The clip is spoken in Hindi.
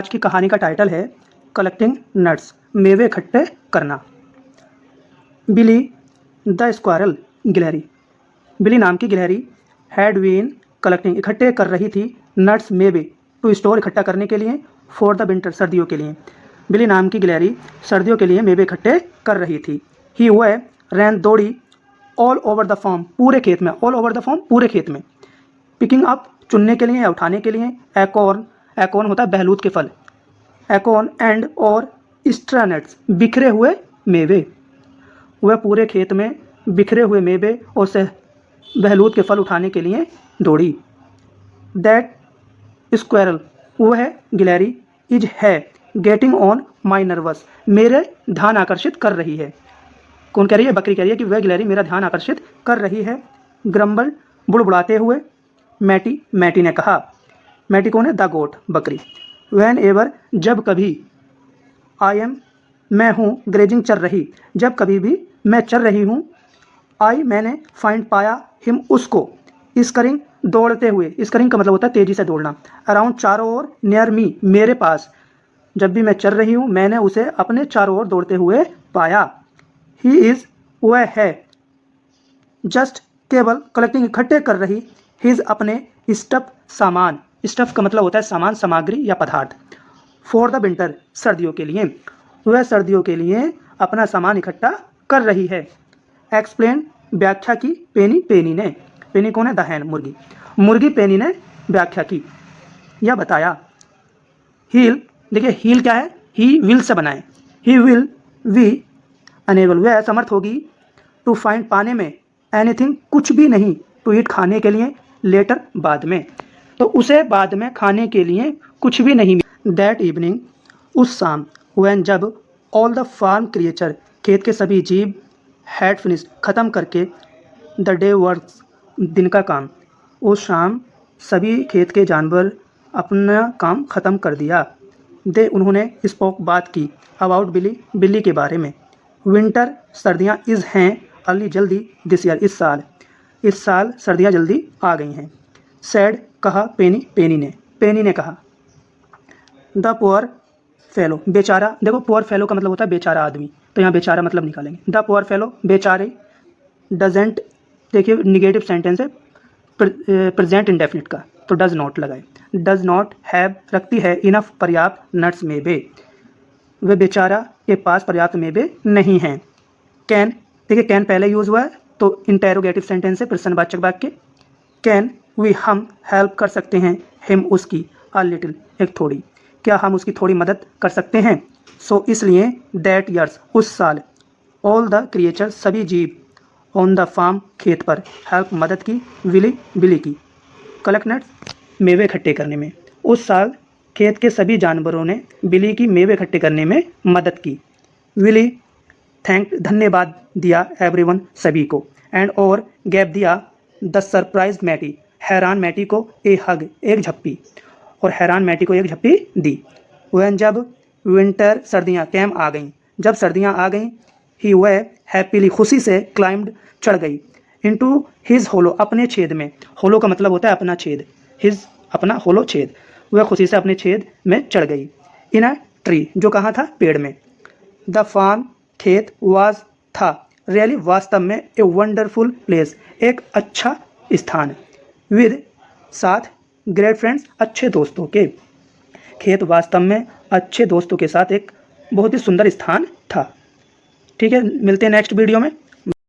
आज की कहानी का टाइटल है कलेक्टिंग नट्स, मेवे इकट्ठे करना। बिली द स्क्वायरल गिलहरी, बिली नाम की गिलहरी हैड बीन कलेक्टिंग, इकट्ठे कर रही थी, नट्स मेवे टू स्टोर, इकट्ठा करने के लिए, फॉर द विंटर, सर्दियों के लिए। बिली नाम की गिलहरी सर्दियों के लिए मेवे इकट्ठे कर रही थी। ही वह रैन, दौड़ी, ऑल ओवर द फार्म, पूरे खेत में, ऑल ओवर द फार्म, पूरे खेत में, पिकिंग अप, चुनने के लिए या उठाने के लिए, एकॉर्न, एकॉर्न होता है बहलूत के फल, एकॉर्न एंड और स्ट्रानट्स, बिखरे हुए मेवे। वह पूरे खेत में बिखरे हुए मेवे और बहलूत के फल उठाने के लिए दौड़ी। दैट स्क्वायरल, वह गिलहरी, इज है, गेटिंग ऑन माई नर्वस, मेरे ध्यान आकर्षित कर रही है। कौन कह रही है? बकरी कह रही है कि वह गिलहरी मेरा ध्यान आकर्षित कर रही है। ग्रम्बल, बुड़बुड़ाते हुए, मैटी, मैटी ने कहा। मैटी कौन है? द गोट, बकरी। वैन एवर, जब कभी, आई एम, मैं हूँ, ग्रेजिंग, चर रही, जब कभी भी मैं चर रही हूँ, आई, मैंने, फाइंड, पाया, हिम, उसको, स्करिंग, दौड़ते हुए, स्करिंग का मतलब होता है तेजी से दौड़ना, अराउंड, चारों ओर, नियर मी, मेरे पास, जब भी मैं चल रही हूँ मैंने उसे अपने चारों ओर दौड़ते हुए पाया। ही इज़, वह है, जस्ट, केवल, कलेक्टिंग, इकट्ठे कर रही, हिज, अपने, स्टफ, सामान, स्टफ का मतलब होता है सामान, सामग्री या पदार्थ, फॉर द विंटर, सर्दियों के लिए, वह सर्दियों के लिए अपना सामान इकट्ठा कर रही है। एक्सप्लेन, व्याख्या की, पेनी, पेनी ने, पेनी कौन है? द हैन, मुर्गी, मुर्गी पेनी ने व्याख्या की या बताया। हील, देखिए हील क्या है? ही विल से बनाए, ही विल, वी, अनेबल, वह असमर्थ होगी, टू फाइंड, पाने में, एनीथिंग, कुछ भी नहीं, टू ईट, खाने के लिए, लेटर, बाद में, तो उसे बाद में खाने के लिए कुछ भी नहीं। दैट इवनिंग, उस शाम, व्हेन, जब, ऑल द फार्म क्रिएचर, खेत के सभी जीव, हैड फिनिश, खत्म करके, द डे वर्क, दिन का काम, उस शाम सभी खेत के जानवर अपना काम खत्म कर दिया। दे, उन्होंने, स्पोक, बात की, अबाउट, बिली, बिल्ली के बारे में, विंटर, सर्दियाँ, इज़, हैं, अर्ली, जल्दी, दिस ईयर, इस साल सर्दियाँ जल्दी आ गई हैं। सैड, कहा, पेनी, पेनी ने कहा। द पुअर फेलो, बेचारा, देखो पुअर फेलो का मतलब होता है बेचारा आदमी, तो यहाँ बेचारा मतलब निकालेंगे। द पुअर फेलो, बेचारे, डजेंट, देखिए निगेटिव सेंटेंस है, प्रेजेंट इंडेफिनिट का, तो डज नॉट लगाए। डज नॉट हैव, रखती है, इनफ, पर्याप्त, नट्स, मेवे, वह बेचारा के पास पर्याप्त मेवे नहीं हैं। कैन, देखिए कैन पहले यूज हुआ है तो इंटेरोगेटिव सेंटेंस है, प्रश्नवाचक वाक्य। कैन वी, हम, हेल्प, कर सकते हैं, हिम, उसकी, अ लिटिल, एक थोड़ी, क्या हम उसकी थोड़ी मदद कर सकते हैं? सो, इसलिए, दैट ईयर्स, उस साल, ऑल द क्रिएचर, सभी जीव, ऑन द फार्म, खेत पर, हेल्प, मदद की, विली, बिली की, कलेक्ट नट्स, मेवे इकट्ठे करने में, उस साल खेत के सभी जानवरों ने बिली की मेवे इकट्ठे करने में मदद की। विली थैंक, धन्यवाद दिया, एवरीवन, सभी को, एंड और, गैप दिया, द सरप्राइज मैटी, हैरान मैटी को, ए हग, एक झप्पी, और हैरान मैटी को एक झप्पी दी। वह, जब, विंटर, सर्दियाँ, कैम, आ गईं, जब सर्दियाँ आ गईं, ही, वह, हैप्पीली, खुशी से, क्लाइंब्ड, चढ़ गई, इनटू हिज होलो, अपने छेद में, होलो का मतलब होता है अपना छेद, हिज, अपना, होलो, छेद, वह खुशी से अपने छेद में चढ़ गई। इन अ ट्री, जो कहाँ था? पेड़ में। द फार्म, खेत, वाज, था, रियली, वास्तव में, ए वंडरफुल प्लेस, एक अच्छा स्थान, विद, साथ, ग्रेट फ्रेंड्स, अच्छे दोस्तों के, खेत वास्तव में अच्छे दोस्तों के साथ एक बहुत ही सुंदर स्थान था। ठीक है, मिलते हैं नेक्स्ट वीडियो में।